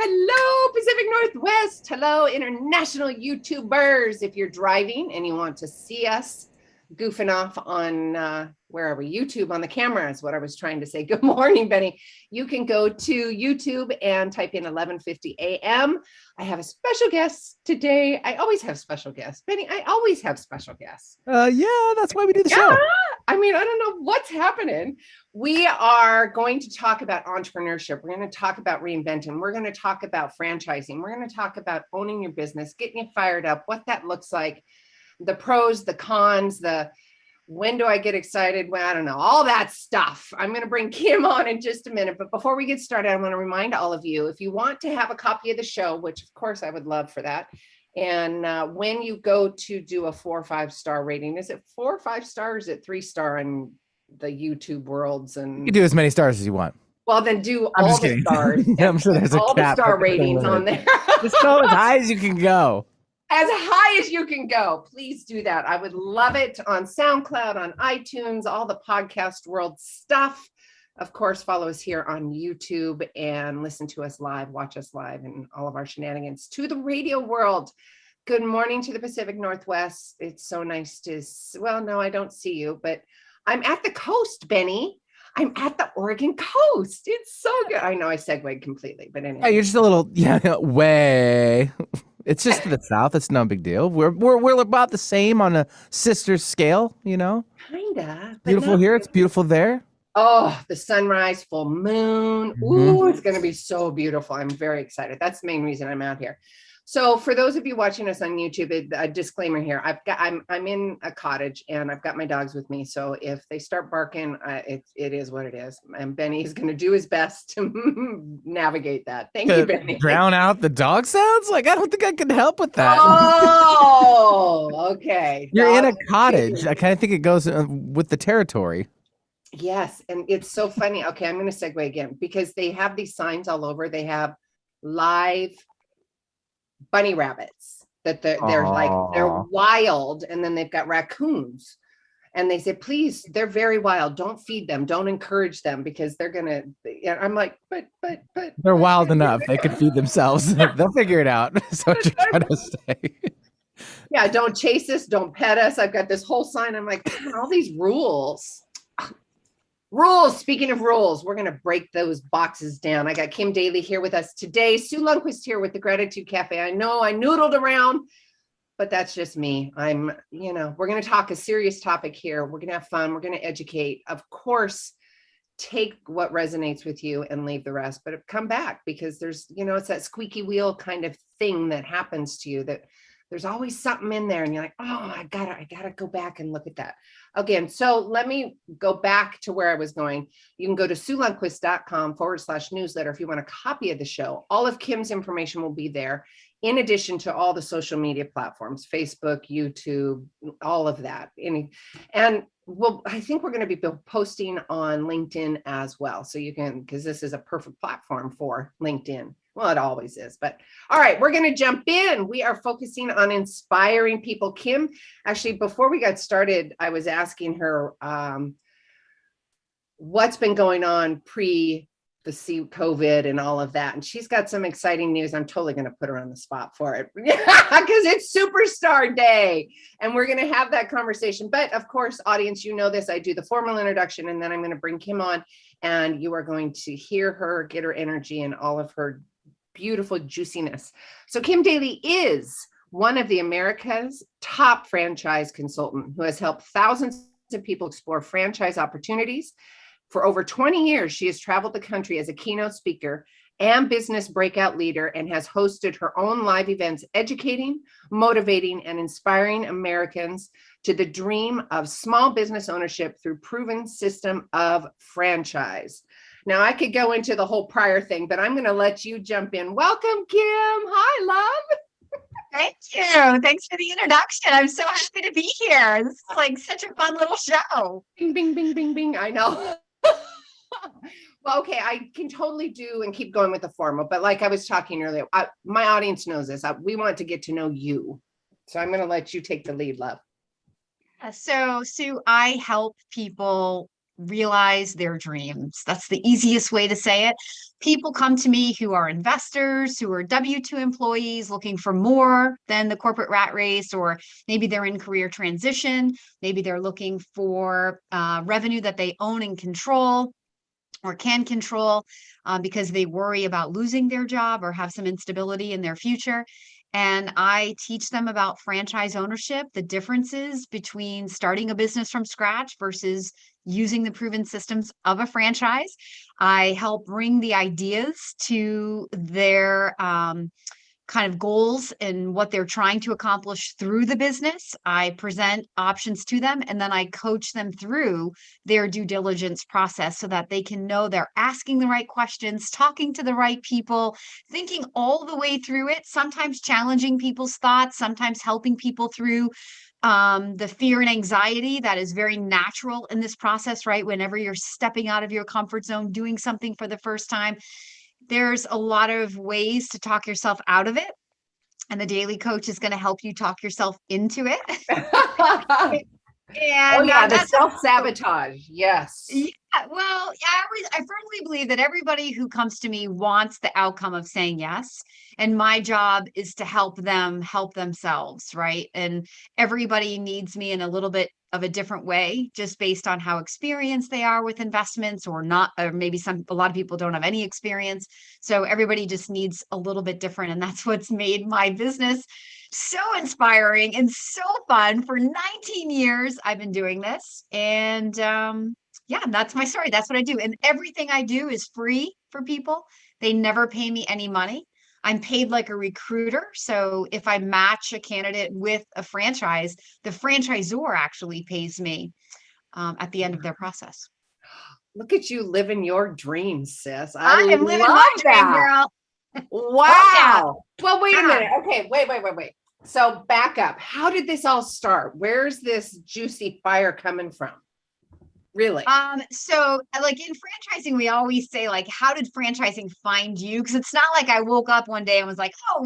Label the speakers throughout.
Speaker 1: Hello, Pacific Northwest. Hello, international YouTubers. If you're driving and you want to see us goofing off on, where are we? YouTube on the camera is what I was trying to say. Good morning, Benny. You can go to YouTube and type in 11:50 a.m. I have a special guest today. I always have special guests. Benny, I always have special guests.
Speaker 2: Yeah, that's why we do the show.
Speaker 1: I mean, I don't know what's happening. We are going to talk about entrepreneurship. We're going to talk about reinventing. We're going to talk about franchising. We're going to talk about owning your business, getting you fired up, what that looks like, the pros, the cons, when do I get excited? Well, I don't know, all that stuff. I'm going to bring Kim on in just a minute. But before we get started, I want to remind all of you, if you want to have a copy of the show, which of course I would love for that. And when you go to do a 4 or 5 star rating, is it 4 or 5 stars? Is it 3 star in the YouTube worlds? And
Speaker 2: you can do as many stars as you want.
Speaker 1: Well, then do all the stars.
Speaker 2: I'm sure there's
Speaker 1: all
Speaker 2: a cap.
Speaker 1: The star ratings on there.
Speaker 2: Just go as high as you can go.
Speaker 1: As high as you can go. Please do that. I would love it on SoundCloud, on iTunes, all the podcast world stuff. Of course, follow us here on YouTube and listen to us live, watch us live, and all of our shenanigans. To the radio world, good morning to the Pacific Northwest. It's so nice to, well, no, I don't see you, but I'm at the coast, Benny. I'm at the Oregon coast. It's so good. I know I segued completely, but anyway.
Speaker 2: Yeah, you're just a little, way. It's just to the south. It's no big deal. We're about the same on a sister scale,
Speaker 1: Kinda.
Speaker 2: Beautiful here. It's beautiful there.
Speaker 1: Oh, the sunrise, full moon. Ooh, it's going to be so beautiful. I'm very excited. That's the main reason I'm out here. So for those of you watching us on YouTube, a disclaimer here. I'm in a cottage and I've got my dogs with me. So if they start barking, it is what it is. And Benny is going to do his best to navigate that. Thank you, Benny.
Speaker 2: Drown out the dog sounds? I don't think I can help with that.
Speaker 1: Oh, okay.
Speaker 2: You're in a cottage. I kind of think it goes with the territory.
Speaker 1: Yes. And it's so funny. Okay, I'm going to segue again because they have these signs all over. They have live bunny rabbits that they're wild, and then they've got raccoons, and they say, please, they're very wild, don't feed them, don't encourage them because they're gonna. And I'm like, but
Speaker 2: they're wild enough, they could feed themselves. They'll figure it out. So what you're trying to say.
Speaker 1: Yeah, don't chase us, don't pet us. I've got this whole sign. I'm like, all these rules. Speaking of rules, we're going to break those boxes down. I got Kim Daly here with us today. Sue Lundquist here with the Gratitude Cafe. I know I noodled around, but that's just me. We're going to talk a serious topic here. We're going to have fun. We're going to educate. Of course, take what resonates with you and leave the rest, but come back because there's, it's that squeaky wheel kind of thing that happens to you that there's always something in there and you're like, oh, I gotta go back and look at that again. So let me go back to where I was going. You can go to SueLundquist.com/newsletter if you want a copy of the show. All of Kim's information will be there, in addition to all the social media platforms, Facebook, YouTube, all of that. And I think we're going to be posting on LinkedIn as well. So you can, because this is a perfect platform for LinkedIn. Well, it always is, but all right, we're going to jump in. We are focusing on inspiring people. Kim, actually, before we got started, I was asking her what's been going on pre the COVID and all of that. And she's got some exciting news. I'm totally going to put her on the spot for it because it's Superstar Day and we're going to have that conversation. But of course, audience, you know this, I do the formal introduction and then I'm going to bring Kim on and you are going to hear her, get her energy and all of her beautiful juiciness. So Kim Daly is one of the America's top franchise consultant who has helped thousands of people explore franchise opportunities. For over 20 years, she has traveled the country as a keynote speaker and business breakout leader and has hosted her own live events, educating, motivating, and inspiring Americans to the dream of small business ownership through proven system of franchise. Now, I could go into the whole prior thing, but I'm going to let you jump in. Welcome, Kim. Hi, love.
Speaker 3: Thank you. Thanks for the introduction. I'm so happy to be here. This is like such a fun little show.
Speaker 1: Bing, bing, bing, bing, bing. I know. Well, okay, I can totally do and keep going with the formal, but like I was talking earlier, my audience knows this. We want to get to know you. So I'm going to let you take the lead, love.
Speaker 3: So, Sue, I help people realize their dreams. That's the easiest way to say it. People come to me who are investors, who are W-2 employees looking for more than the corporate rat race, or maybe they're in career transition. Maybe they're looking for revenue that they own and control or can control because they worry about losing their job or have some instability in their future. And I teach them about franchise ownership, the differences between starting a business from scratch versus using the proven systems of a franchise. I help bring the ideas to their kind of goals and what they're trying to accomplish through the business. I present options to them, and then I coach them through their due diligence process so that they can know they're asking the right questions, talking to the right people, thinking all the way through it, sometimes challenging people's thoughts, sometimes helping people through the fear and anxiety that is very natural in this process, right? Whenever you're stepping out of your comfort zone, doing something for the first time, there's a lot of ways to talk yourself out of it. And the Daily Coach is going to help you talk yourself into it. And
Speaker 1: the
Speaker 3: that's
Speaker 1: self-sabotage. Yes.
Speaker 3: Yeah, well, I firmly believe that everybody who comes to me wants the outcome of saying yes. And my job is to help them help themselves, right? And everybody needs me in a little bit of a different way, just based on how experienced they are with investments or not, or maybe a lot of people don't have any experience. So everybody just needs a little bit different. And that's what's made my business so inspiring and so fun. For 19 years, I've been doing this. And yeah, that's my story. That's what I do. And everything I do is free for people. They never pay me any money. I'm paid like a recruiter. So if I match a candidate with a franchise, the franchisor actually pays me at the end of their process.
Speaker 1: Look at you living your dreams, sis.
Speaker 3: I am living
Speaker 1: love
Speaker 3: my dream,
Speaker 1: that.
Speaker 3: girl.
Speaker 1: Wow. Well, wait a
Speaker 3: Yeah.
Speaker 1: minute. Okay, wait. So back up. How did this all start? Where's this juicy fire coming from? Really?
Speaker 3: So like in franchising, we always say, like, how did franchising find you? Because it's not like I woke up one day and was like, oh,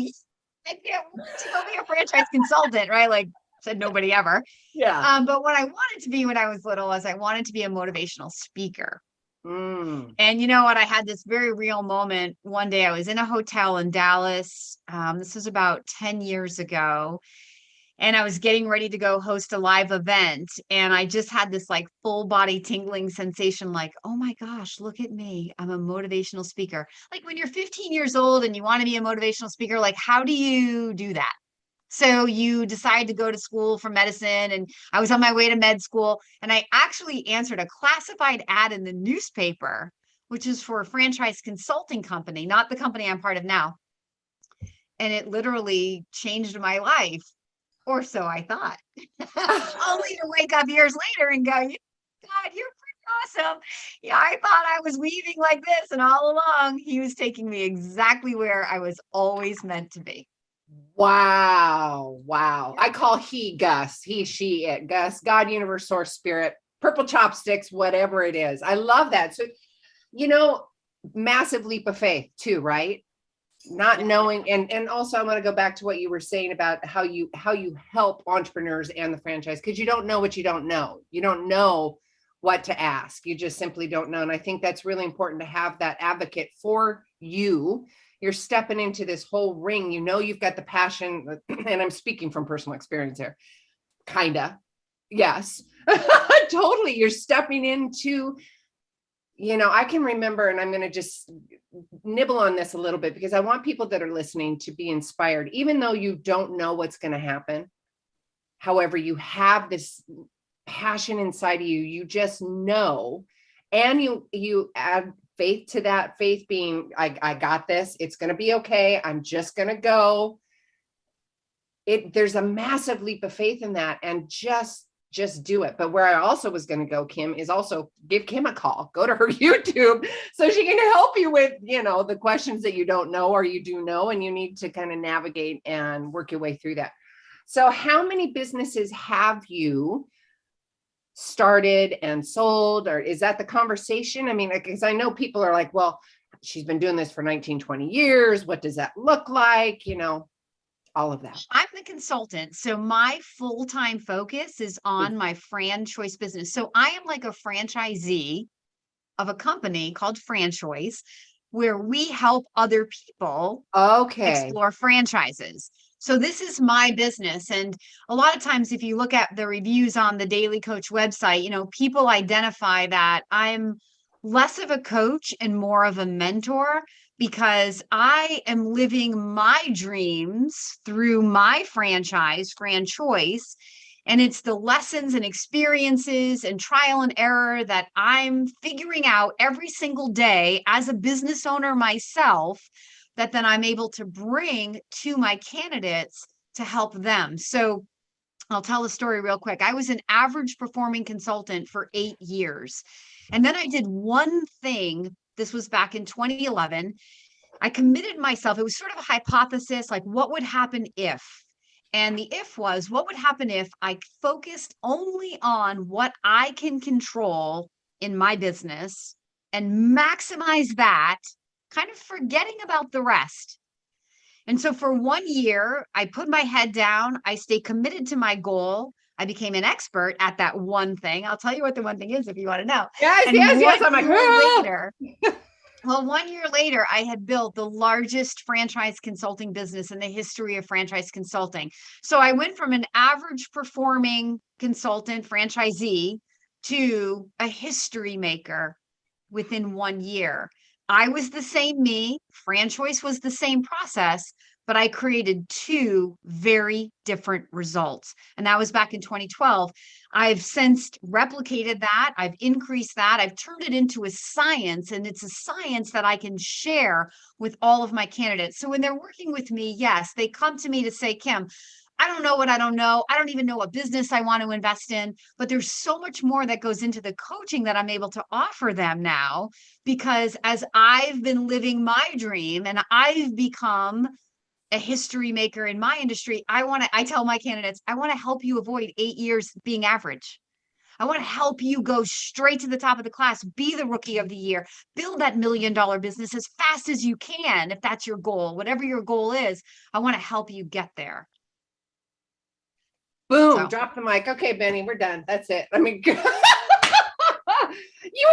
Speaker 3: I can't wait to go be a franchise consultant, right? Like, said nobody ever.
Speaker 1: Yeah.
Speaker 3: But what I wanted to be when I was little was I wanted to be a motivational speaker. And you know what? I had this very real moment. One day I was in a hotel in Dallas. This was about 10 years ago. And I was getting ready to go host a live event. And I just had this like full body tingling sensation, like, oh my gosh, look at me. I'm a motivational speaker. Like when you're 15 years old and you want to be a motivational speaker, like, how do you do that? So you decide to go to school for medicine, and I was on my way to med school, and I actually answered a classified ad in the newspaper, which is for a franchise consulting company, not the company I'm part of now. And it literally changed my life, or so I thought, only to wake up years later and go, God, you're pretty awesome. Yeah, I thought I was weaving like this, and all along he was taking me exactly where I was always meant to be.
Speaker 1: Wow. I call he Gus, he, she, it, Gus, God, universe, source, spirit, purple chopsticks, whatever it is. I love that. So, massive leap of faith too, right? Not knowing. And also I want to go back to what you were saying about how you help entrepreneurs and the franchise, because you don't know what you don't know. You don't know what to ask. You just simply don't know. And I think that's really important to have that advocate for you. You're stepping into this whole ring. You've got the passion, and I'm speaking from personal experience here. Kinda. Yes, totally. You're stepping into, I can remember, and I'm going to just nibble on this a little bit because I want people that are listening to be inspired, even though you don't know what's going to happen. However, you have this passion inside of you. You just know, and you add faith to that, faith being, I got this. It's going to be okay. I'm just going to go. There's a massive leap of faith in that, and just do it. But where I also was going to go, Kim, is also give Kim a call, go to her YouTube so she can help you with, the questions that you don't know, or you do know, and you need to kind of navigate and work your way through that. So how many businesses have you started and sold, or is that the conversation? I mean, because I know people are like, well, she's been doing this for 19, 20 years. What does that look like? all of that?
Speaker 3: I'm the consultant. So my full-time focus is on my franchise business. So I am like a franchisee of a company called Franchise, where we help other people
Speaker 1: Okay.
Speaker 3: explore franchises. So this is my business. And a lot of times, if you look at the reviews on the Daily Coach website, people identify that I'm less of a coach and more of a mentor, because I am living my dreams through my franchise, Franchoice. And it's the lessons and experiences and trial and error that I'm figuring out every single day as a business owner myself, that then I'm able to bring to my candidates to help them. So I'll tell a story real quick. I was an average performing consultant for 8 years. And then I did one thing. This was back in 2011. I committed myself. It was sort of a hypothesis, like what would happen if? And the if was, what would happen if I focused only on what I can control in my business and maximize that, kind of forgetting about the rest. And so for 1 year, I put my head down. I stayed committed to my goal. I became an expert at that one thing. I'll tell you what the one thing is if you want to know.
Speaker 1: Yes,
Speaker 3: and
Speaker 1: yes. I'm like,
Speaker 3: later, well, 1 year later, I had built the largest franchise consulting business in the history of franchise consulting. So I went from an average performing consultant franchisee to a history maker within 1 year. I was the same me. Franchise was the same process, but I created two very different results. And that was back in 2012. I've since replicated that. I've increased that. I've turned it into a science, and it's a science that I can share with all of my candidates. So when they're working with me, yes, they come to me to say, Kim, I don't know what I don't know. I don't even know what business I want to invest in, but there's so much more that goes into the coaching that I'm able to offer them now, because as I've been living my dream and I've become a history maker in my industry, I tell my candidates, I want to help you avoid 8 years being average. I want to help you go straight to the top of the class, be the rookie of the year, build that $1 million business as fast as you can. If that's your goal, whatever your goal is, I want to help you get there.
Speaker 1: Boom, drop the mic. Okay, Benny, we're done. That's it. I mean, you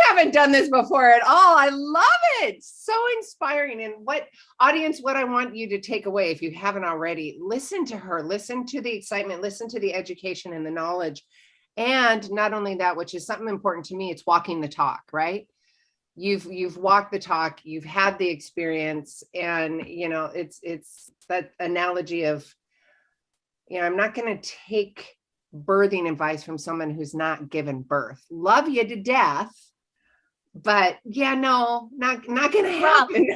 Speaker 1: haven't done this before at all. I love it. So inspiring. And what audience, what I want you to take away, if you haven't already, listen to her, listen to the excitement, listen to the education and the knowledge. And not only that, which is something important to me, it's walking the talk, right? You've walked the talk, you've had the experience, and it's that analogy of, I'm not going to take birthing advice from someone who's not given birth. Love you to death, but not going to happen.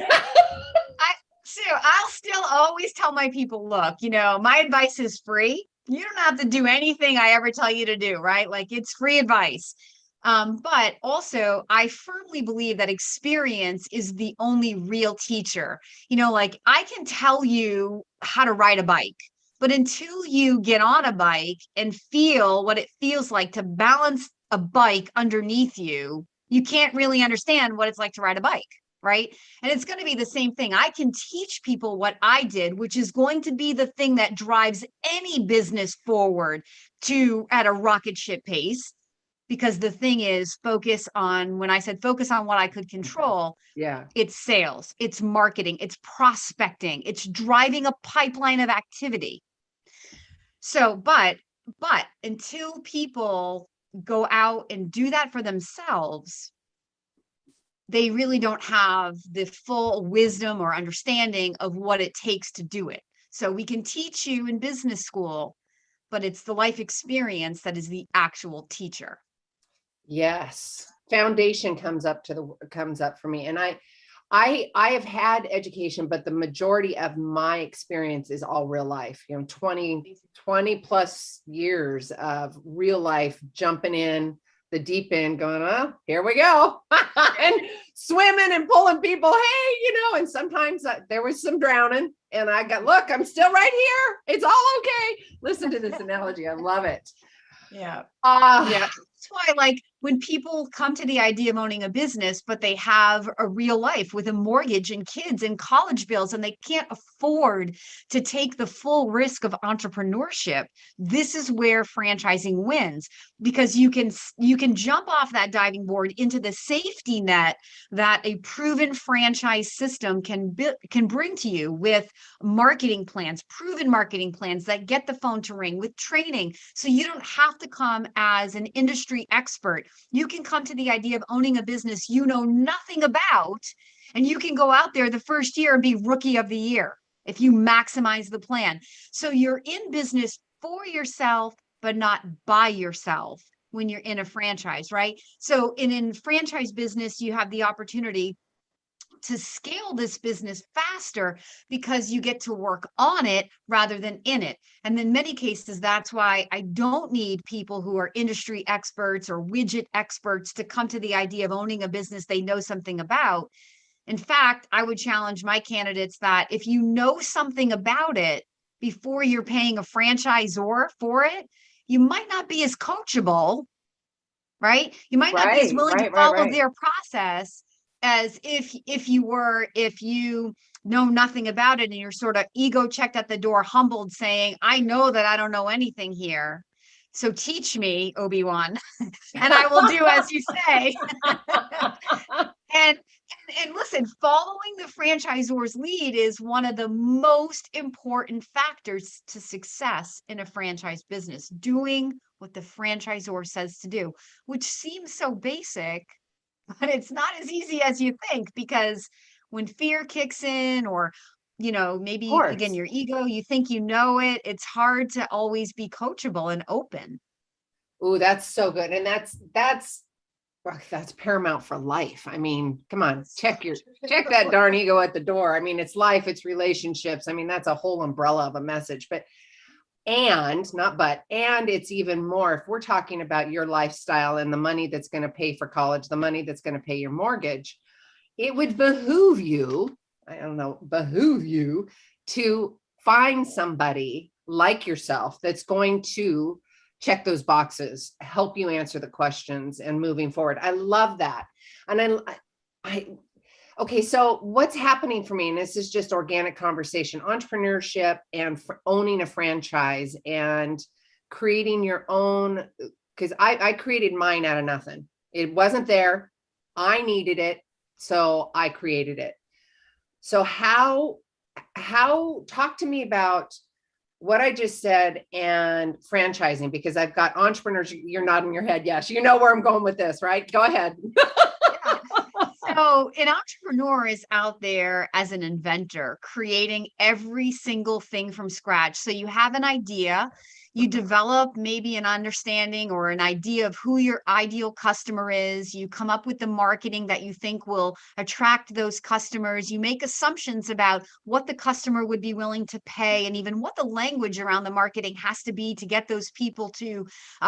Speaker 3: Sue, I'll still always tell my people, look, my advice is free. You don't have to do anything I ever tell you to do, right? Like, it's free advice. But also, I firmly believe that experience is the only real teacher. Like, I can tell you how to ride a bike, but until you get on a bike and feel what it feels like to balance a bike underneath you, you can't really understand what it's like to ride a bike, right? And it's going to be the same thing. I can teach people what I did, which is going to be the thing that drives any business forward at a rocket ship pace. Because the thing is, when I said focus on what I could control, it's sales, it's marketing, it's prospecting, it's driving a pipeline of activity. So, but until people go out and do that for themselves, they really don't have the full wisdom or understanding of what it takes to do it. So we can teach you in business school, but it's the life experience that is the actual teacher.
Speaker 1: Yes. Foundation comes up for me. And I have had education, but the majority of my experience is all real life, 20 plus years of real life, jumping in the deep end, going, oh, here we go. And swimming and pulling people. Hey, and sometimes there was some drowning, and I got, look, I'm still right here. It's all okay. Listen to this analogy. I love it.
Speaker 3: Yeah.
Speaker 1: Yeah.
Speaker 3: That's why, like, when people come to the idea of owning a business, but they have a real life with a mortgage and kids and college bills, and they can't afford to take the full risk of entrepreneurship, this is where franchising wins, because you can jump off that diving board into the safety net that a proven franchise system can bring to you, with marketing plans, proven marketing plans that get the phone to ring, with training. So you don't have to come as an industry expert. You can come to the idea of owning a business you know nothing about, and you can go out there the first year and be rookie of the year if you maximize the plan. So you're in business for yourself, but not by yourself when you're in a franchise, right? So in franchise business, you have the opportunity to scale this business faster because you get to work on it rather than in it. And in many cases, that's why I don't need people who are industry experts or widget experts to come to the idea of owning a business they know something about. In fact, I would challenge my candidates that if you know something about it before you're paying a franchisor for it, you might not be as coachable, right? You might not be as willing to follow their process as if you know nothing about it and you're sort of ego checked at the door, humbled, saying, I know that I don't know anything here, so teach me, Obi-Wan, and I will do as you say. And listen, following the franchisor's lead is one of the most important factors to success in a franchise business. Doing what the franchisor says to do, which seems so basic, but it's not as easy as you think, because when fear kicks in, or, maybe again, your ego, you think you know it, it's hard to always be coachable and open.
Speaker 1: Oh, that's so good. And that's paramount for life. I mean, come on, check that darn ego at the door. I mean, it's life, it's relationships. I mean, that's a whole umbrella of a message, and it's even more if we're talking about your lifestyle and the money that's going to pay for college, the money that's going to pay your mortgage. It would behoove you to find somebody like yourself that's going to check those boxes, help you answer the questions, and moving forward. I love that. And okay, so what's happening for me, and this is just organic conversation, entrepreneurship and owning a franchise and creating your own, because I created mine out of nothing. It wasn't there. I needed it. So I created it. So how talk to me about what I just said and franchising, because I've got entrepreneurs. You're nodding your head. Yes. You know where I'm going with this, right? Go ahead.
Speaker 3: So an entrepreneur is out there as an inventor, creating every single thing from scratch. So you have an idea, you develop maybe an understanding or an idea of who your ideal customer is. You come up with the marketing that you think will attract those customers. You make assumptions about what the customer would be willing to pay, and even what the language around the marketing has to be to get those people to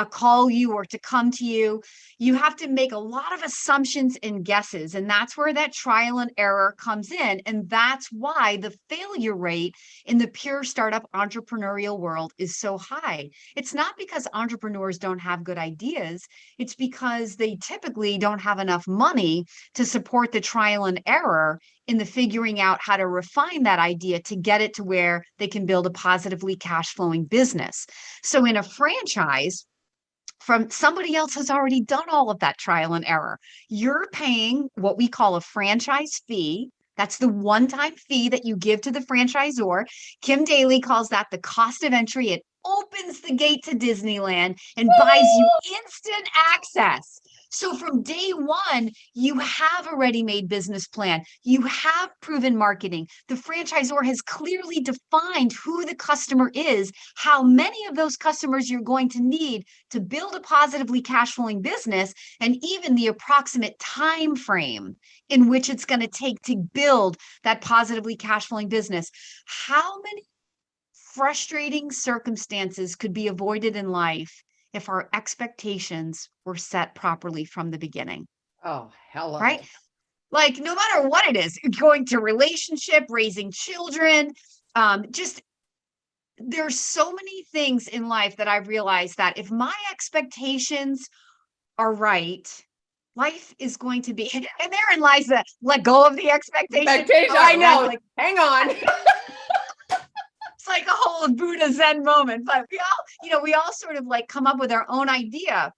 Speaker 3: call you or to come to you. You have to make a lot of assumptions and guesses, and that's where that trial and error comes in. And that's why the failure rate in the pure startup entrepreneurial world is so high. It's not because entrepreneurs don't have good ideas. It's because they typically don't have enough money to support the trial and error in the figuring out how to refine that idea to get it to where they can build a positively cash flowing business. So in a franchise, from somebody else has already done all of that trial and error. You're paying what we call a franchise fee. That's the one-time fee that you give to the franchisor. Kim Daly calls that the cost of entry. It opens the gate to Disneyland and buys you instant access. So from day one, you have a ready-made business plan. You have proven marketing. The franchisor has clearly defined who the customer is, how many of those customers you're going to need to build a positively cash flowing business, and even the approximate time frame in which it's going to take to build that positively cash flowing business. How many frustrating circumstances could be avoided in life if our expectations were set properly from the beginning?
Speaker 1: Oh, hello.
Speaker 3: Right? Like, no matter what it is, going to relationship, raising children, there's so many things in life that I've realized that if my expectations are right, life is going to be, and therein lies the let go of the expectation.
Speaker 1: I know.
Speaker 3: Like,
Speaker 1: hang on.
Speaker 3: it's like a whole Buddha Zen moment, but we all sort of like come up with our own idea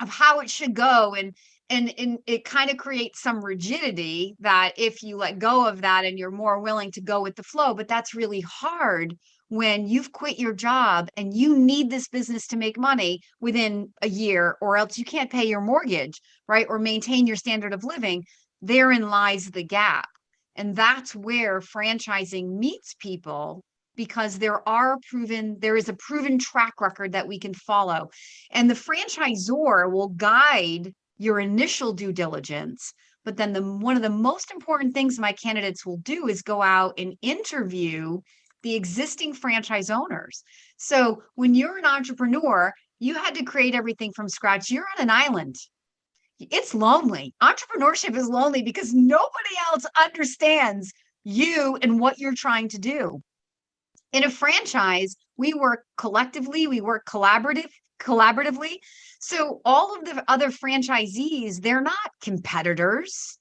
Speaker 3: of how it should go. And it kind of creates some rigidity that if you let go of that and you're more willing to go with the flow, but that's really hard when you've quit your job and you need this business to make money within a year, or else you can't pay your mortgage, right? Or maintain your standard of living. Therein lies the gap. And that's where franchising meets people, because there is a proven track record that we can follow. And the franchisor will guide your initial due diligence. But then one of the most important things my candidates will do is go out and interview the existing franchise owners. So when you're an entrepreneur, you had to create everything from scratch. You're on an island. It's lonely. Entrepreneurship is lonely because nobody else understands you and what you're trying to do. In a franchise, we work collectively, we work collaboratively. So all of the other franchisees, they're not competitors.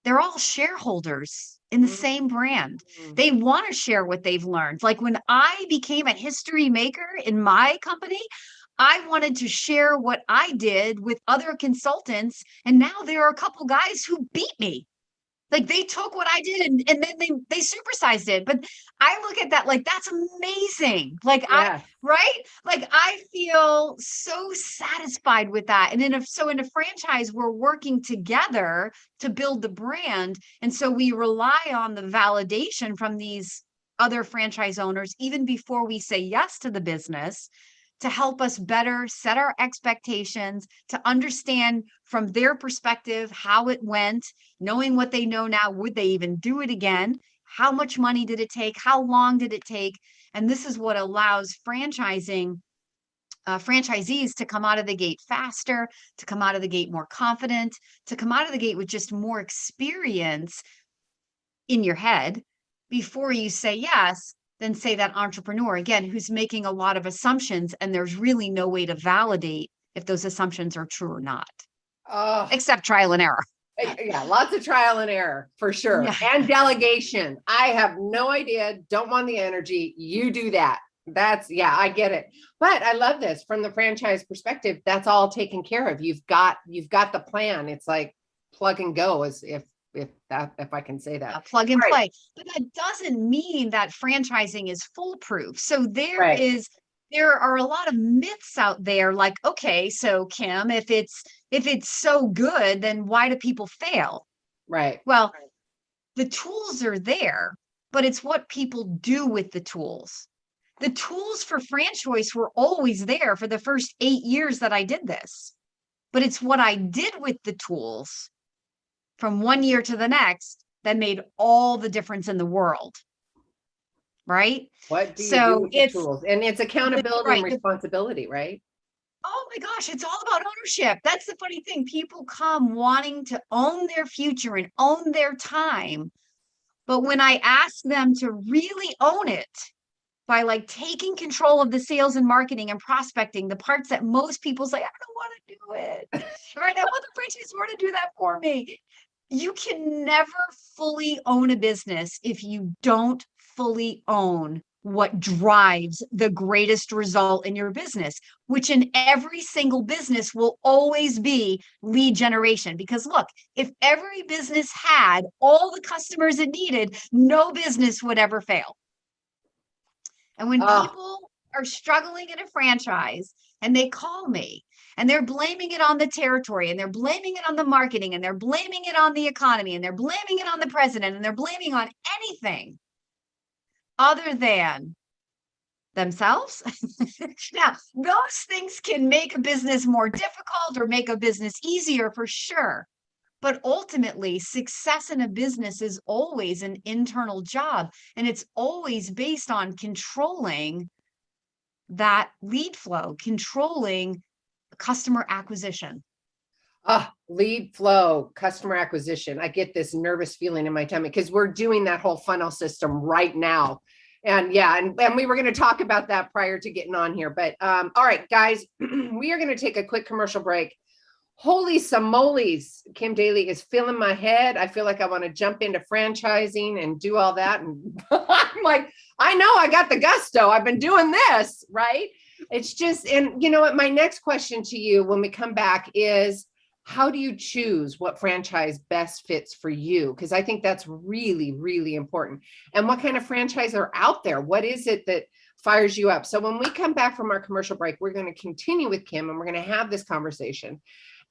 Speaker 3: They're all shareholders in the same brand. They want to share what they've learned. Like when I became a history maker in my company, I wanted to share what I did with other consultants. And now there are a couple guys who beat me. Like they took what I did and then they supersized it. But I look at that like, that's amazing. Like right? Like I feel so satisfied with that. And in a franchise, we're working together to build the brand. And so we rely on the validation from these other franchise owners, even before we say yes to the business, to help us better set our expectations, to understand from their perspective how it went, knowing what they know now, would they even do it again? How much money did it take? How long did it take? And this is what allows franchisees to come out of the gate faster, to come out of the gate more confident, to come out of the gate with just more experience in your head before you say yes. Than say that entrepreneur, again, who's making a lot of assumptions and there's really no way to validate if those assumptions are true or not, except trial and error.
Speaker 1: Yeah, lots of trial and error for sure.
Speaker 3: Yeah.
Speaker 1: And delegation. I have no idea, don't want the energy. You do that. I get it. But I love this from the franchise perspective. That's all taken care of. You've got the plan. It's like plug and go, as if I can say that.
Speaker 3: Plug and play. But that doesn't mean that franchising is foolproof. So there are a lot of myths out there like, okay, so Kim, if it's so good, then why do people fail?
Speaker 1: Right.
Speaker 3: Well, the tools are there, but it's what people do with the tools. The tools for franchise were always there for the first 8 years that I did this, but it's what I did with the tools from one year to the next that made all the difference in the world. Right?
Speaker 1: What do you do with the tools? And it's accountability and responsibility, right?
Speaker 3: Oh my gosh, it's all about ownership. That's the funny thing. People come wanting to own their future and own their time. But when I ask them to really own it by like taking control of the sales and marketing and prospecting, the parts that most people say, I don't want to do it. Right? I want the franchisor to do that for me. You can never fully own a business if you don't fully own what drives the greatest result in your business, which in every single business will always be lead generation. Because look, if every business had all the customers it needed, no business would ever fail. And when people are struggling in a franchise and they call me, and they're blaming it on the territory, and they're blaming it on the marketing, and they're blaming it on the economy, and they're blaming it on the president, and they're blaming on anything other than themselves. Now, those things can make a business more difficult or make a business easier for sure. But ultimately, success in a business is always an internal job, and it's always based on controlling that lead flow, controlling customer acquisition.
Speaker 1: Lead flow, customer acquisition. I get this nervous feeling in my tummy because we're doing that whole funnel system right now. And we were going to talk about that prior to getting on here. But all right, guys, we are going to take a quick commercial break. holy simoles, Kim Daly is filling my head. I feel like I want to jump into franchising and do all that. And I'm like, I know I got the gusto. I've been doing this, right? It's just, and you know what, my next question to you when we come back is, how do you choose what franchise best fits for you? Because I think that's really, really important. And what kind of franchise are out there? What is it that fires you up? So when we come back from our commercial break, we're going to continue with Kim and we're going to have this conversation.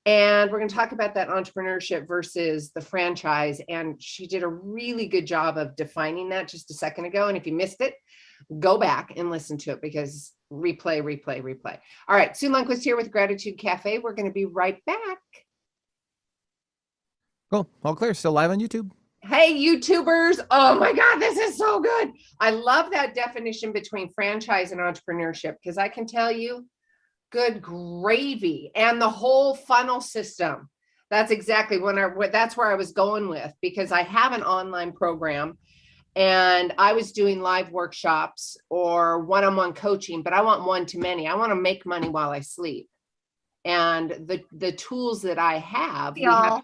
Speaker 1: And we're going to talk about that entrepreneurship versus the franchise. And she did a really good job of defining that just a second ago. And if you missed it, go back and listen to it because replay. All right. Sue Lundquist here with Gratitude Cafe. We're going to be right back.
Speaker 2: Cool. All clear. Still live on YouTube.
Speaker 1: Hey, YouTubers. Oh my God, this is so good. I love that definition between franchise and entrepreneurship because I can tell you, good gravy, and the whole funnel system. That's exactly that's where I was going with, because I have an online program and I was doing live workshops or one-on-one coaching, but I want one-to-many. I want to make money while I sleep. And the tools that I have, oh,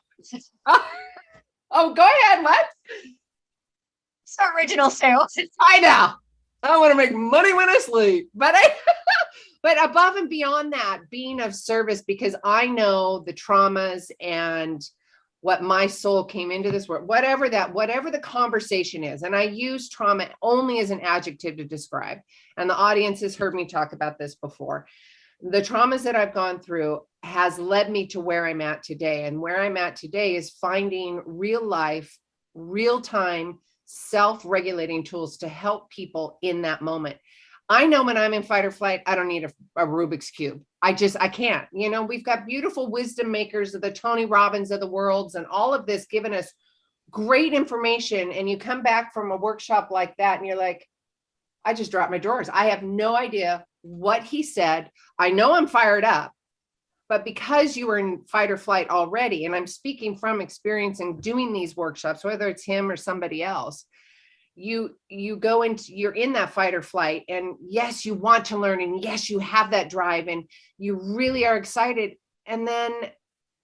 Speaker 1: go ahead. What?
Speaker 3: It's original sales.
Speaker 1: I know. I want to make money when I sleep, but but above and beyond that, being of service, because I know the traumas and what my soul came into this world, whatever the conversation is. And I use trauma only as an adjective to describe. And the audience has heard me talk about this before. The traumas that I've gone through has led me to where I'm at today. And where I'm at today is finding real life, real time, self-regulating tools to help people in that moment. I know when I'm in fight or flight, I don't need a Rubik's Cube. I can't. You know, we've got beautiful wisdom makers of the Tony Robbins of the worlds and all of this giving us great information. And you come back from a workshop like that and you're like, I just dropped my drawers. I have no idea what he said. I know I'm fired up, but because you were in fight or flight already, and I'm speaking from experience in doing these workshops, whether it's him or somebody else, you go into, you're in that fight or flight, and yes, you want to learn, and yes, you have that drive, and you really are excited. And then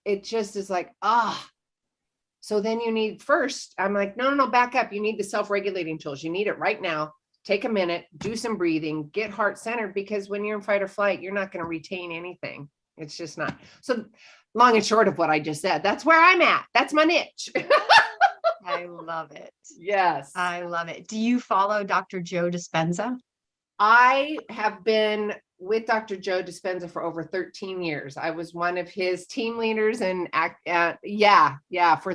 Speaker 1: it just is like, so then you need first, I'm like, no, back up. You need the self-regulating tools. You need it right now. Take a minute, do some breathing, get heart centered, because when you're in fight or flight, you're not going to retain anything. It's just not. So long and short of what I just said, that's where I'm at. That's my niche.
Speaker 3: I love it.
Speaker 1: Yes.
Speaker 3: I love it. Do you follow Dr. Joe Dispenza? I
Speaker 1: have been with Dr. Joe Dispenza for over 13 years. I was one of his team leaders and for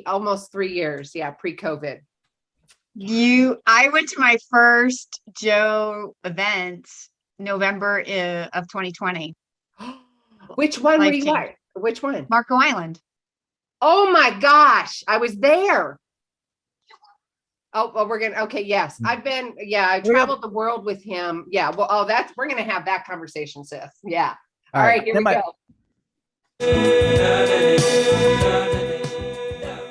Speaker 1: almost 3 years. Yeah. Pre-COVID.
Speaker 3: I went to my first Joe event November of 2020.
Speaker 1: Which one were you at? Which one?
Speaker 3: Marco Island.
Speaker 1: Oh my gosh, I was there. Oh, well, okay. Yes, I traveled the world with him. Yeah. Well, we're going to have that conversation, sis. Yeah. All right, here we go.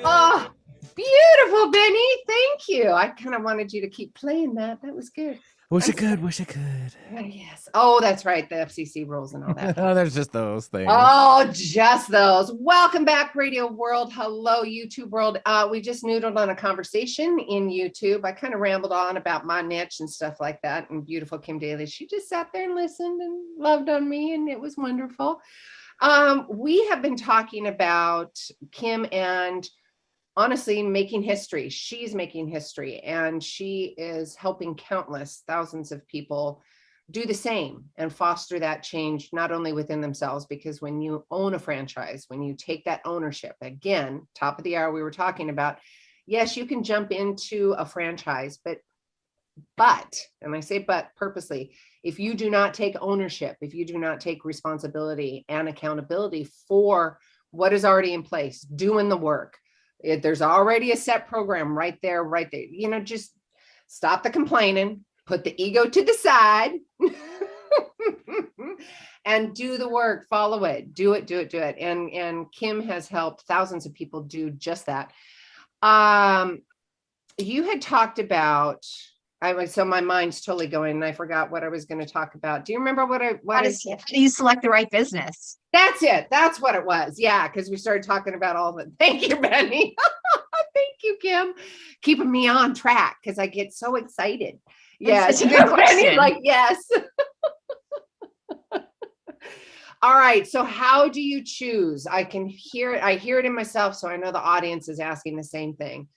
Speaker 1: Oh, beautiful, Benny. Thank you. I kind of wanted you to keep playing that. That was good.
Speaker 2: Wish I could.
Speaker 1: Yes. Oh, that's right. The FCC rules and all that.
Speaker 2: Oh, there's just those things.
Speaker 1: Oh, just those. Welcome back, Radio World. Hello, YouTube world. We just noodled on a conversation in YouTube. I kind of rambled on about my niche and stuff like that. And beautiful Kim Daly, she just sat there and listened and loved on me, and it was wonderful. We have been talking about Kim and honestly making history. She's making history, and she is helping countless thousands of people do the same and foster that change, not only within themselves, because when you own a franchise, when you take that ownership, again, top of the hour, we were talking about, yes, you can jump into a franchise, but, and I say but purposely, if you do not take ownership, if you do not take responsibility and accountability for what is already in place, doing the work, there's already a set program right there. You know, just stop the complaining, put the ego to the side and do the work, follow it, do it. And Kim has helped thousands of people do just that. You had talked about So my mind's totally going, and I forgot what I was going to talk about. Do you remember
Speaker 3: How do you select the right business?
Speaker 1: That's it. That's what it was. Yeah, because we started talking about all the. Thank you, Benny. Thank you, Kim, keeping me on track because I get so excited. Yeah,
Speaker 3: it's a good question.
Speaker 1: Benny's like, yes. All right. So how do you choose? I can hear it. I hear it in myself. So I know the audience is asking the same thing.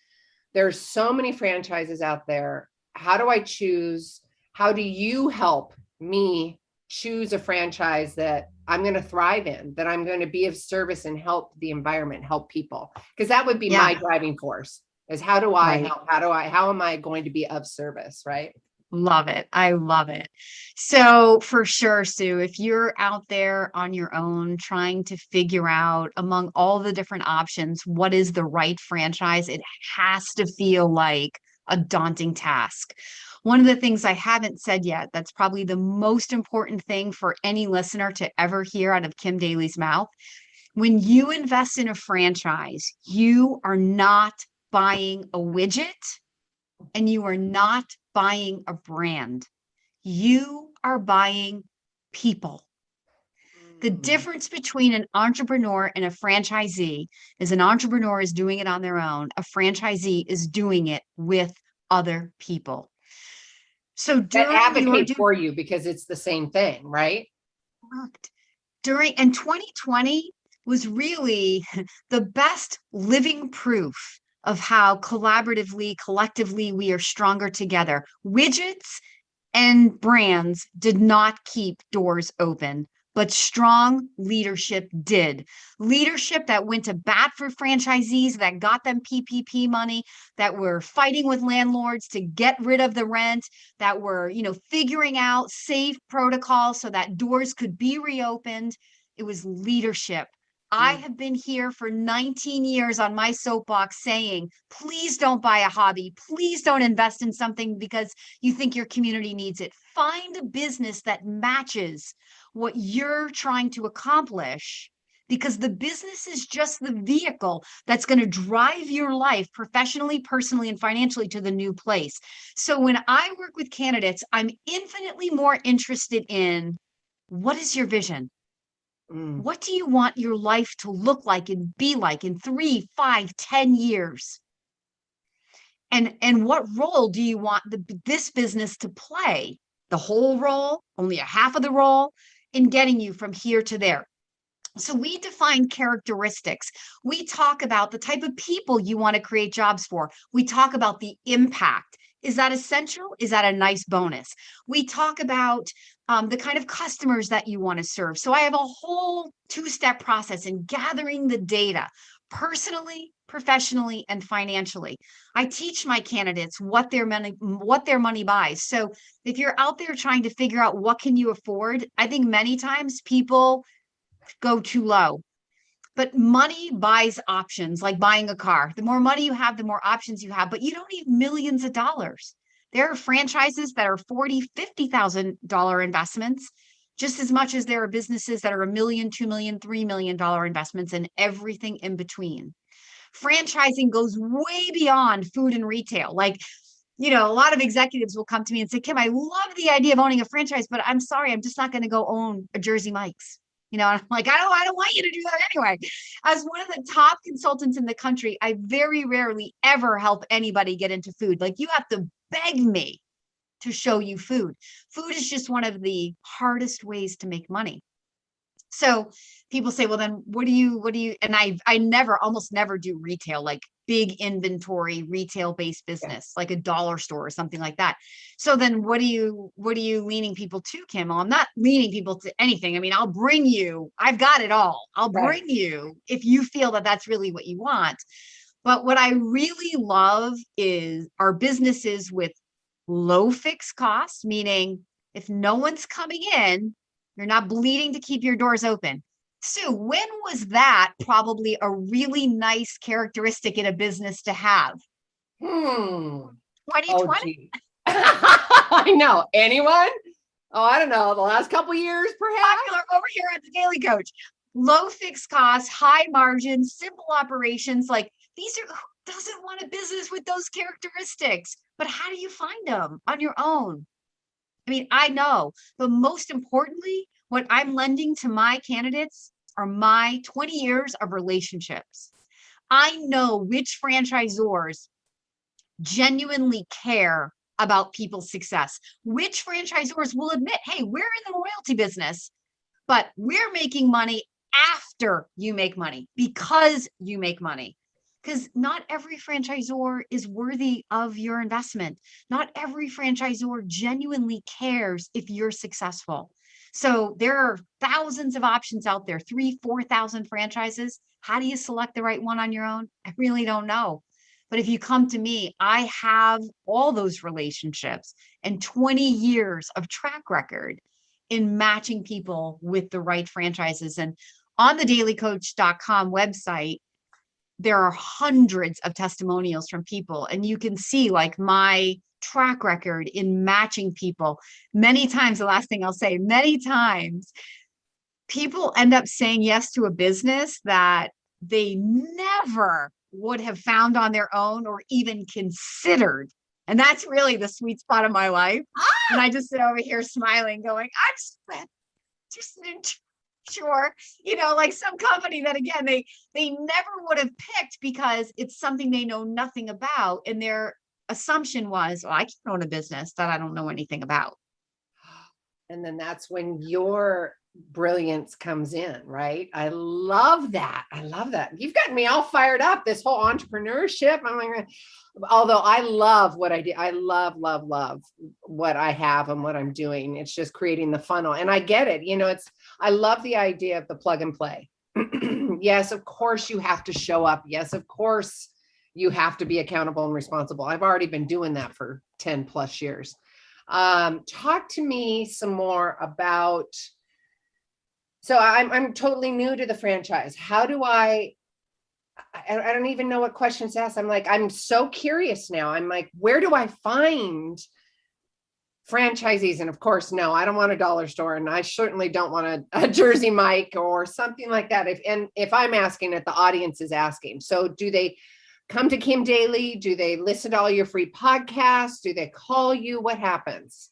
Speaker 1: There's so many franchises out there. How do I choose? How do you help me choose a franchise that I'm going to thrive in, that I'm going to be of service and help the environment, help people? Because that would be my driving force is how do I help? How am I going to be of service? Right.
Speaker 3: Love it. I love it. So for sure, Sue, if you're out there on your own trying to figure out among all the different options, what is the right franchise, it has to feel like a daunting task. One of the things I haven't said yet, that's probably the most important thing for any listener to ever hear out of Kim Daly's mouth. When you invest in a franchise, you are not buying a widget and you are not buying a brand. You are buying people. The difference between an entrepreneur and a franchisee is an entrepreneur is doing it on their own. A franchisee is doing it with other people. So
Speaker 1: that advocate for you because it's the same thing, right?
Speaker 3: And 2020 was really the best living proof of how collaboratively, collectively, we are stronger together. Widgets and brands did not keep doors open, but strong leadership did. Leadership that went to bat for franchisees, that got them PPP money, that were fighting with landlords to get rid of the rent, that were, figuring out safe protocols so that doors could be reopened. It was leadership. I have been here for 19 years on my soapbox saying, please don't buy a hobby. Please don't invest in something because you think your community needs it. Find a business that matches what you're trying to accomplish, because the business is just the vehicle that's going to drive your life professionally, personally, and financially to the new place. So when I work with candidates, I'm infinitely more interested in what is your vision? What do you want your life to look like and be like in 3, 5, 10 years? And what role do you want this business to play? The whole role, only a half of the role, in getting you from here to there. So we define characteristics. We talk about the type of people you want to create jobs for. We talk about the impact. Is that essential? Is that a nice bonus? We talk about the kind of customers that you want to serve. So I have a whole 2-step process in gathering the data personally, professionally, and financially. I teach my candidates what their money buys. So if you're out there trying to figure out what can you afford, I think many times people go too low. But money buys options, like buying a car. The more money you have, the more options you have, but you don't need millions of dollars. There are franchises that are $40,000, $50,000 investments, just as much as there are businesses that are $1 million, $2 million, $3 million investments, and everything in between. Franchising goes way beyond food and retail. Like, a lot of executives will come to me and say, Kim, I love the idea of owning a franchise, but I'm sorry, I'm just not going to go own a Jersey Mike's. And I'm like, I don't want you to do that anyway. As one of the top consultants in the country, I very rarely ever help anybody get into food. Like, you have to beg me to show you food. Food is just one of the hardest ways to make money. So people say, well, then what do you, and I almost never do retail, like big inventory, retail-based business, like a dollar store or something like that. So then what are you leaning people to, Kim? Well, I'm not leaning people to anything. I mean, I've got it all. I'll bring you if you feel that that's really what you want. But what I really love is our businesses with low fixed costs, meaning if no one's coming in, you're not bleeding to keep your doors open. Sue, when was that probably a really nice characteristic in a business to have? 2020?
Speaker 1: I know. Anyone? Oh, I don't know. The last couple years, perhaps.
Speaker 3: Popular over here at the Daily Coach. Low fixed costs, high margins, simple operations. Like, who doesn't want a business with those characteristics? but how do you find them on your own? I mean, I know, but most importantly, what I'm lending to my candidates are my 20 years of relationships. I know which franchisors genuinely care about people's success, which franchisors will admit, hey, we're in the royalty business, but we're making money after you make money because you make money. Because not every franchisor is worthy of your investment. Not every franchisor genuinely cares if you're successful. So there are thousands of options out there, 3,000, 4,000 franchises. How do you select the right one on your own? I really don't know. But if you come to me, I have all those relationships and 20 years of track record in matching people with the right franchises. And on the dailycoach.com website, there are hundreds of testimonials from people, and you can see like my track record in matching people. Many times, the last thing I'll say, many times people end up saying yes to a business that they never would have found on their own or even considered. And that's really the sweet spot of my life. And I just sit over here smiling, going, I'm just sure, like some company that again, they never would have picked because it's something they know nothing about. And their assumption was, well, I can't own a business that I don't know anything about.
Speaker 1: And then that's when your brilliance comes in, right? I love that. I love that. You've gotten me all fired up, this whole entrepreneurship. I'm like, although I love what I do, I love what I have and what I'm doing. It's just creating the funnel. And I get it. I love the idea of the plug and play. Yes, of course you have to show up. Yes, of course you have to be accountable and responsible. I've already been doing that for 10 plus years. Talk to me some more about, so I'm totally new to the franchise. How do I don't even know what questions to ask. I'm so curious now. I'm like, where do I find franchisees? And of course, no, I don't want a dollar store. And I certainly don't want a Jersey Mike or something like that. If I'm asking it, the audience is asking. So do they come to Kim Daly? Do they listen to all your free podcasts? Do they call you? What happens?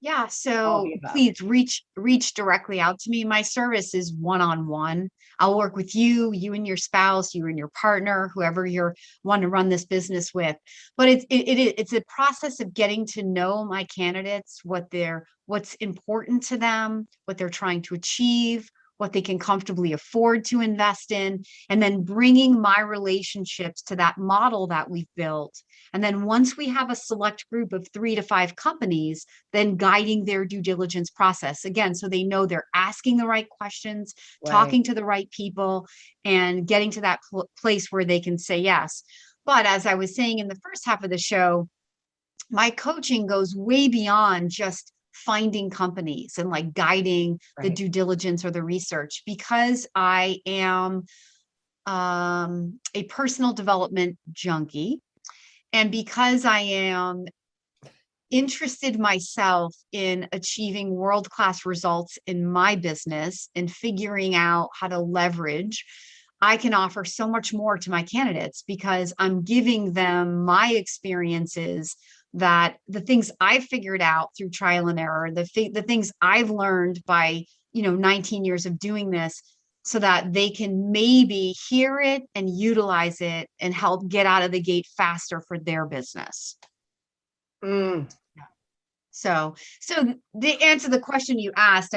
Speaker 3: Yeah. So please reach directly out to me. My service is one-on-one. I'll work with you and your spouse, you and your partner, whoever you're wanting to run this business with. But it's a process of getting to know my candidates, what's important to them, what they're trying to achieve, what they can comfortably afford to invest in, and then bringing my relationships to that model that we've built. And then once we have a select group of 3 to 5 companies, then guiding their due diligence process again, so they know they're asking the right questions, right, talking to the right people, and getting to that place where they can say yes. But as I was saying in the first half of the show, my coaching goes way beyond just finding companies and like guiding the due diligence or the research, because I am a personal development junkie. And because I am interested myself in achieving world-class results in my business and figuring out how to leverage, I can offer so much more to my candidates because I'm giving them my experiences, that the things I've figured out through trial and error, the things I've learned by, 19 years of doing this, so that they can maybe hear it and utilize it and help get out of the gate faster for their business. So the answer to the question you asked,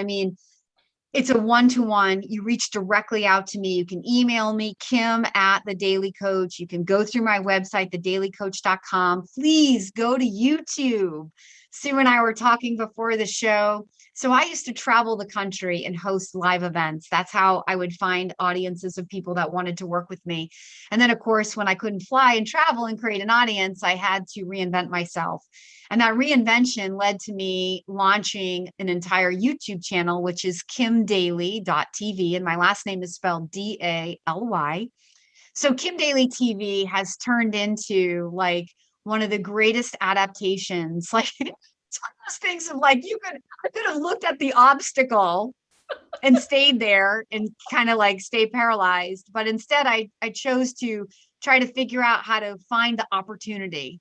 Speaker 3: it's a one-to-one. You reach directly out to me. You can email me, Kim at The Daily Coach. You can go through my website, thedailycoach.com. Please go to YouTube. Sue and I were talking before the show. So I used to travel the country and host live events. That's how I would find audiences of people that wanted to work with me. And then, of course, when I couldn't fly and travel and create an audience, I had to reinvent myself. And that reinvention led to me launching an entire YouTube channel, which is kimdaly.tv. And my last name is spelled D-A-L-Y. So Kim Daly TV has turned into like one of the greatest adaptations. Like it's one of those things of like, I could have looked at the obstacle and stayed there and kind of like stay paralyzed. But instead I chose to try to figure out how to find the opportunity.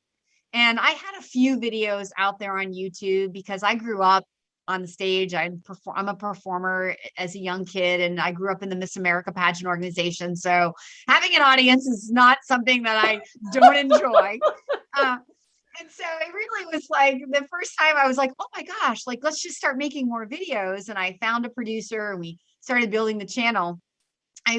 Speaker 3: And I had a few videos out there on YouTube because I grew up on the stage. I'm a performer as a young kid, and I grew up in the Miss America pageant organization. So having an audience is not something that I don't enjoy. And so it really was like the first time I was like, oh my gosh, like, let's just start making more videos. And I found a producer and we started building the channel. I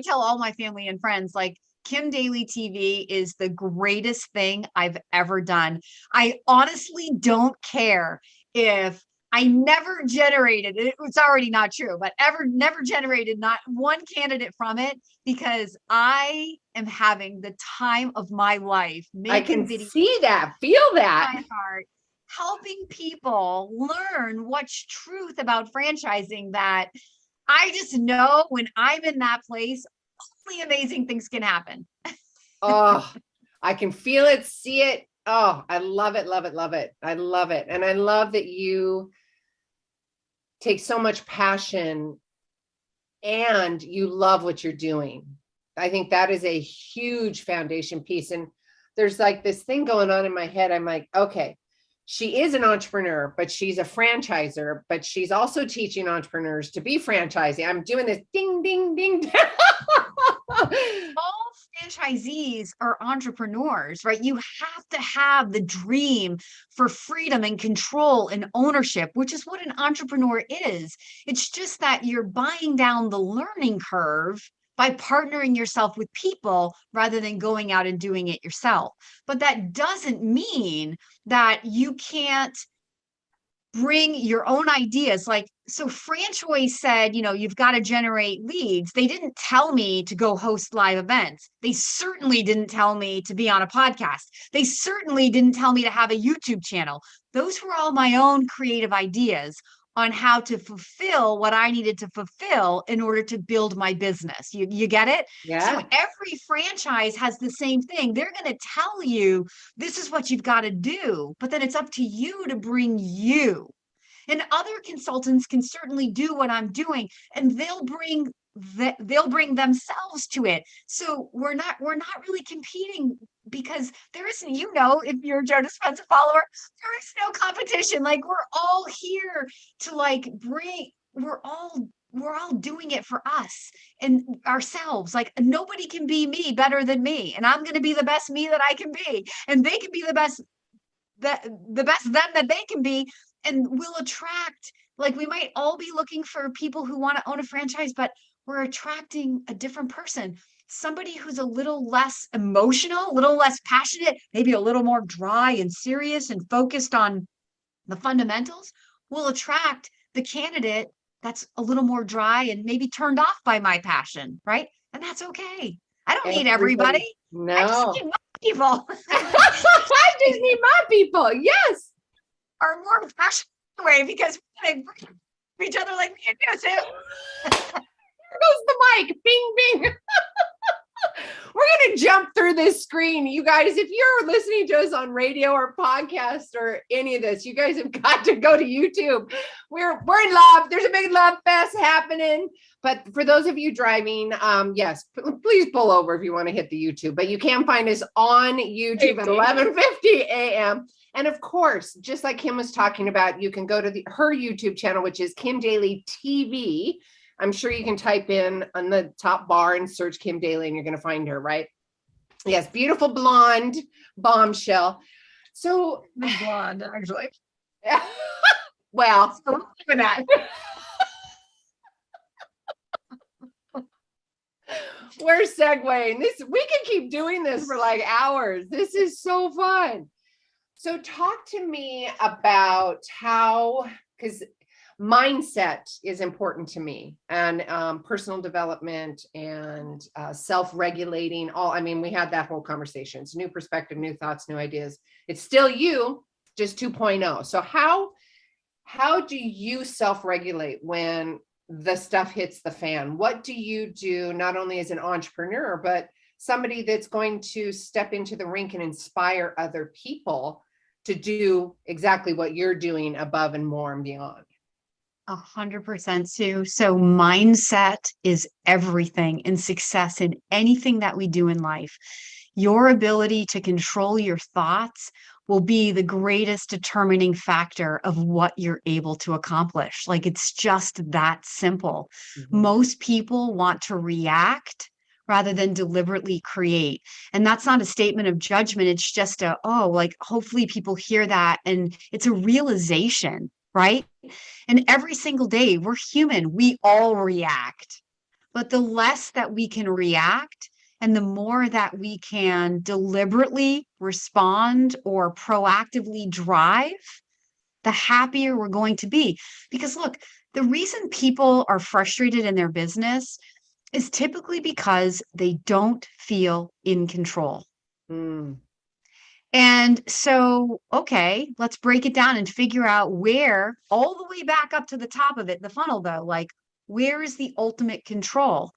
Speaker 3: tell all my family and friends, like, Kim Daly TV is the greatest thing I've ever done. I honestly don't care if I never generated it. It's already not true, but never generated not one candidate from it, because I am having the time of my life making
Speaker 1: I can
Speaker 3: videos,
Speaker 1: see that, feel that.
Speaker 3: my heart, helping people learn what's truth about franchising, that I just know when I'm in that place, only amazing things can happen.
Speaker 1: Oh, I can feel it, see it. Oh, I love it, love it, love it. I love it. And I love that you take so much passion and you love what you're doing. I think that is a huge foundation piece. And there's like this thing going on in my head. I'm like, okay, she is an entrepreneur, but she's a franchiser, but she's also teaching entrepreneurs to be franchising. I'm doing this ding, ding, ding.
Speaker 3: All franchisees are entrepreneurs, right? You have to have the dream for freedom and control and ownership, which is what an entrepreneur is. It's just that you're buying down the learning curve by partnering yourself with people rather than going out and doing it yourself. But that doesn't mean that you can't bring your own ideas. Like, so Franchoise said, you've got to generate leads. They didn't tell me to go host live events. They certainly didn't tell me to be on a podcast. They certainly didn't tell me to have a YouTube channel. Those were all my own creative ideas on how to fulfill what I needed to fulfill in order to build my business. You get it?
Speaker 1: Yeah.
Speaker 3: So every franchise has the same thing. They're going to tell you, this is what you've got to do, but then it's up to you to bring you. And other consultants can certainly do what I'm doing, and they'll bring themselves to it. So we're not really competing, because there isn't, if you're a Joe Dispenza follower, there is no competition. Like, we're all here to we're all doing it for us and ourselves. Like, nobody can be me better than me, and I'm going to be the best me that I can be, and they can be the best them that they can be, and we'll attract. Like, we might all be looking for people who want to own a franchise, but we're attracting a different person. Somebody who's a little less emotional, a little less passionate, maybe a little more dry and serious and focused on the fundamentals, will attract the candidate that's a little more dry and maybe turned off by my passion, right? And that's okay. I don't need everybody.
Speaker 1: No.
Speaker 3: I just need my people.
Speaker 1: I just need my people. Yes.
Speaker 3: Are more passionate way, because we bring each other like we do too.
Speaker 1: Here goes the mic. Bing, bing. We're going to jump through this screen. You guys, if you're listening to us on radio or podcast or any of this, you guys have got to go to YouTube. We're in love. There's a big love fest happening. But for those of you driving, yes, please pull over if you want to hit the YouTube. But you can find us on YouTube at 11:50 a.m. And of course, just like Kim was talking about, you can go to her YouTube channel, which is Kim Daly TV. I'm sure you can type in on the top bar and search Kim Daly and you're going to find her, right? Yes, beautiful blonde bombshell. So
Speaker 3: blonde, actually.
Speaker 1: Well,
Speaker 3: so for that.
Speaker 1: We're segueing. We can keep doing this for like hours. This is so fun. So talk to me about how, because mindset is important to me, and personal development and self-regulating. We had that whole conversation. It's new perspective, new thoughts, new ideas. It's still you, just 2.0. So how do you self-regulate when the stuff hits the fan? What do you do, not only as an entrepreneur, but somebody that's going to step into the rink and inspire other people to do exactly what you're doing above and more and beyond?
Speaker 3: 100%, Sue. So mindset is everything in success in anything that we do in life. your ability to control your thoughts will be the greatest determining factor of what you're able to accomplish. Like, it's just that simple. Most people want to react rather than deliberately create. And that's not a statement of judgment. It's just hopefully people hear that. And it's a realization, right? And every single day, we're human. We all react. But the less that we can react and the more that we can deliberately respond or proactively drive, the happier we're going to be. Because look, the reason people are frustrated in their business is typically because they don't feel in control. And so, okay, let's break it down and figure out where, all the way back up to the top of it, the funnel though, like, where is the ultimate control?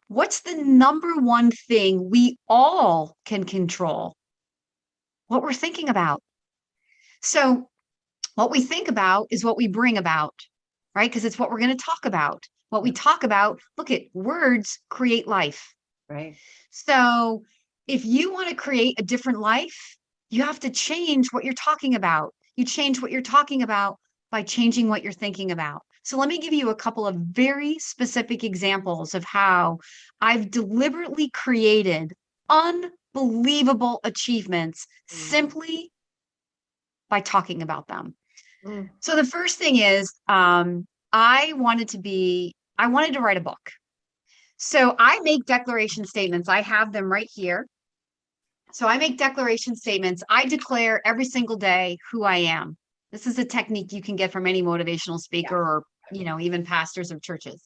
Speaker 3: What's the number one thing we all can control? What we're thinking about. So what we think about is what we bring about, right? Because it's what we're going to talk about. What we talk about, look at words create life.
Speaker 1: Right.
Speaker 3: So if you want to create a different life, you have to change what you're talking about. You change what you're talking about by changing what you're thinking about. So let me give you a couple of very specific examples of how I've deliberately created unbelievable achievements simply by talking about them. So the first thing is, I wanted to write a book. So I make declaration statements. I have them right here. So I make declaration statements. I declare every single day who I am. This is a technique you can get from any motivational speaker or, even pastors of churches.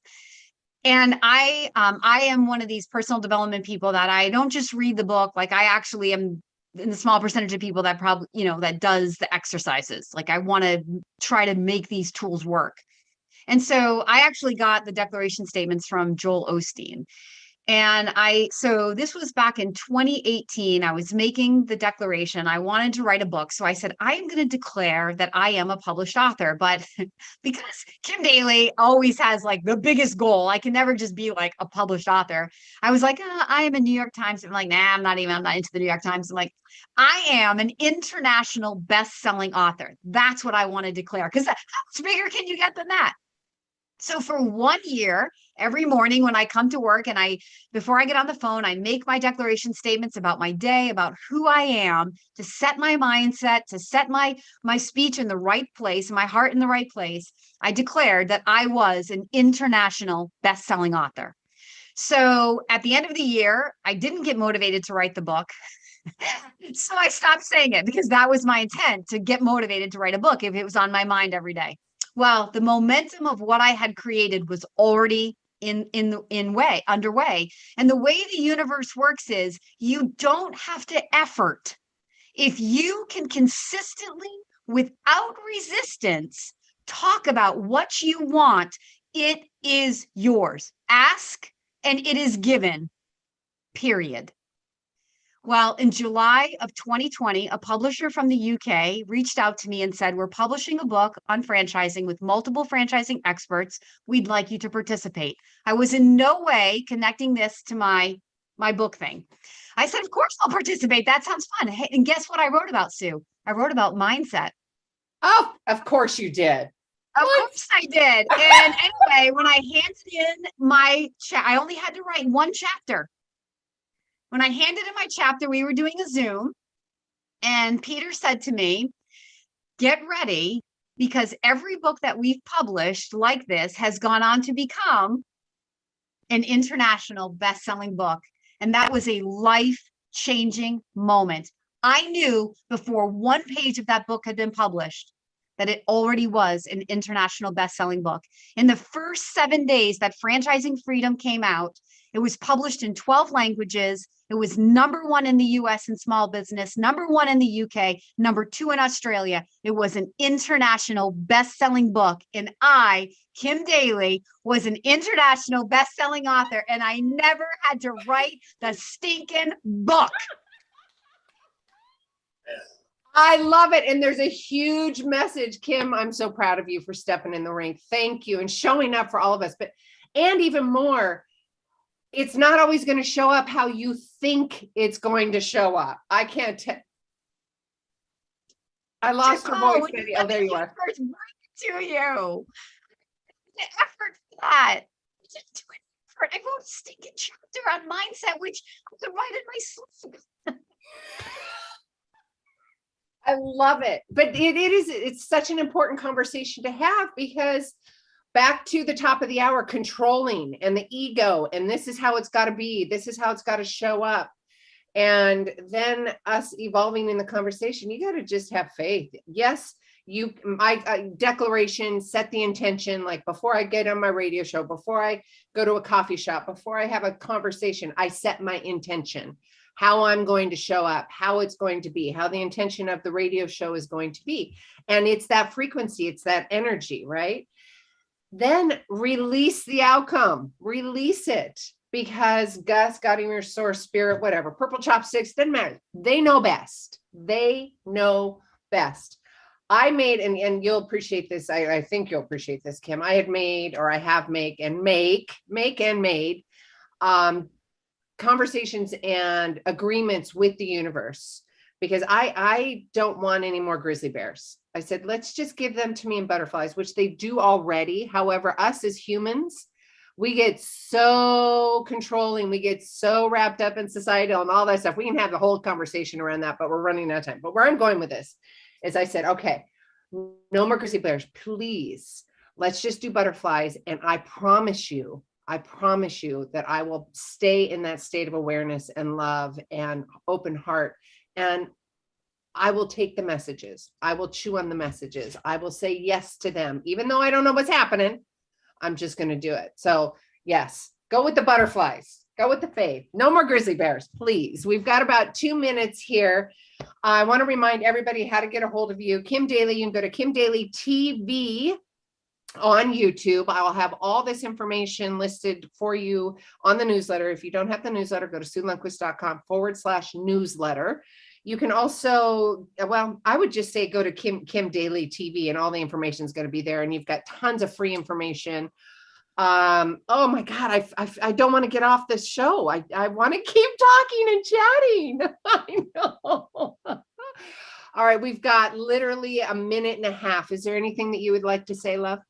Speaker 3: And I am one of these personal development people that I don't just read the book. Like, I actually am in the small percentage of people that probably, that does the exercises. Like, I want to try to make these tools work. And so I actually got the declaration statements from Joel Osteen. And so this was back in 2018. I was making the declaration. I wanted to write a book. So I said, I am going to declare that I am a published author. But because Kim Daly always has like the biggest goal, I can never just be like a published author. I was like, I am a New York Times. I'm like, nah, I'm not into the New York Times. I'm like, I am an international best-selling author. That's what I want to declare. Because how much bigger can you get than that? So for 1 year, every morning when I come to work and before I get on the phone, I make my declaration statements about my day, about who I am, to set my mindset, to set my speech in the right place, my heart in the right place. I declared that I was an international best-selling author. So at the end of the year, I didn't get motivated to write the book. So I stopped saying it because that was my intent, to get motivated to write a book if it was on my mind every day. Well, the momentum of what I had created was already underway. And the way the universe works is you don't have to effort. If you can consistently, without resistance, talk about what you want, it is yours. Ask and it is given, period. Well, in July of 2020, a publisher from the UK reached out to me and said, we're publishing a book on franchising with multiple franchising experts. We'd like you to participate. I was in no way connecting this to my book thing. I said, of course I'll participate. That sounds fun. Hey, and guess what I wrote about, Sue? I wrote about mindset.
Speaker 1: Oh, of course you did.
Speaker 3: Of course I did. And anyway, when I handed in I only had to write one chapter. When I handed in my chapter, we were doing a Zoom, and Peter said to me, get ready, because every book that we've published like this has gone on to become an international best-selling book. And that was a life-changing moment. I knew before one page of that book had been published that it already was an international best-selling book. In the first 7 days that Franchising Freedom came out, it was published in 12 languages. It was #1 in the US in small business, #1 in the UK, #2 in Australia. It was an international best-selling book. And I, Kim Daly, was an international best-selling author, and I never had to write the stinking book.
Speaker 1: I love it. And there's a huge message. Kim, I'm so proud of you for stepping in the ring. Thank you. And showing up for all of us. And even more, it's not always going to show up how you think it's going to show up. I can't tell. I lost her voice. Oh, there you are.
Speaker 3: To you. The effort for that. I didn't do an effort. I wrote a stinking chapter on mindset, which I could write in my sleep.
Speaker 1: I love it. But it's such an important conversation to have, because back to the top of the hour, controlling and the ego, and this is how it's got to be. This is how it's got to show up. And then us evolving in the conversation, you got to just have faith. Yes, my declaration, set the intention, like before I get on my radio show, before I go to a coffee shop, before I have a conversation, I set my intention, how I'm going to show up, how it's going to be, how the intention of the radio show is going to be. And it's that frequency, it's that energy, right? Then release the outcome, release it. Because Gus, God in your source, spirit, whatever, purple chopsticks, doesn't matter. They know best. They know best. I made, and you'll appreciate this. I think you'll appreciate this, Kim. I have made conversations and agreements with the universe, because I don't want any more grizzly bears. I said, let's just give them to me in butterflies, which they do already. However, us as humans, we get so controlling. We get so wrapped up in societal and all that stuff. We can have the whole conversation around that, but we're running out of time. But where I'm going with this is I said, okay, no more grizzly bears, please. Let's just do butterflies. And I promise you that I will stay in that state of awareness and love and open heart. And I will take the messages. I will chew on the messages. I will say yes to them, even though I don't know what's happening. I'm just going to do it. So yes, go with the butterflies, go with the faith. No more grizzly bears, please. We've got about 2 minutes here. I want to remind everybody how to get a hold of you. Kim Daly, you can go to Kim Daly TV on YouTube. I will have all this information listed for you on the newsletter. If you don't have the newsletter, go to SueLundquist.com/newsletter. You can also, well, I would just say go to Kim Daly TV, and all the information is going to be there. And you've got tons of free information. Oh my God, I don't want to get off this show. I want to keep talking and chatting. I know. All right, we've got literally a minute and a half. Is there anything that you would like to say, love?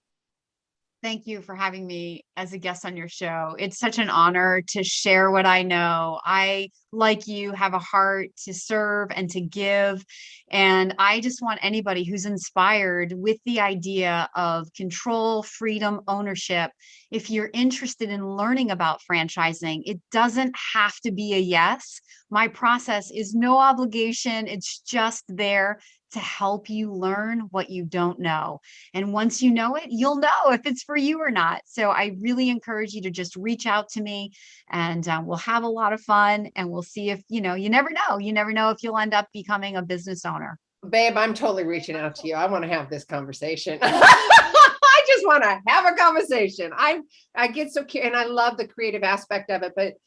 Speaker 3: Thank you for having me as a guest on your show. It's such an honor to share what I know. I, like you, have a heart to serve and to give. And I just want anybody who's inspired with the idea of control, freedom, ownership. If you're interested in learning about franchising, it doesn't have to be a yes. My process is no obligation. It's just there to help you learn what you don't know. And once you know it, you'll know if it's for you or not. So I really encourage you to just reach out to me, and we'll have a lot of fun, and we'll see if, you never know. You never know if you'll end up becoming a business owner.
Speaker 1: Babe, I'm totally reaching out to you. I want to have this conversation. I just want to have a conversation. I get so curious, and I love the creative aspect of it,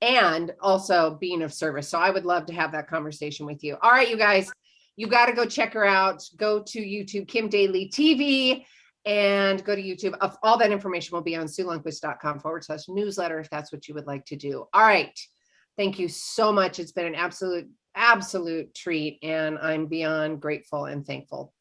Speaker 1: and also being of service. So I would love to have that conversation with you. All right, you guys. You got to go check her out. Go to YouTube, Kim Daly TV, and go to YouTube. All that information will be on SueLundquist.com/newsletter if that's what you would like to do. All right. Thank you so much. It's been an absolute treat, and I'm beyond grateful and thankful.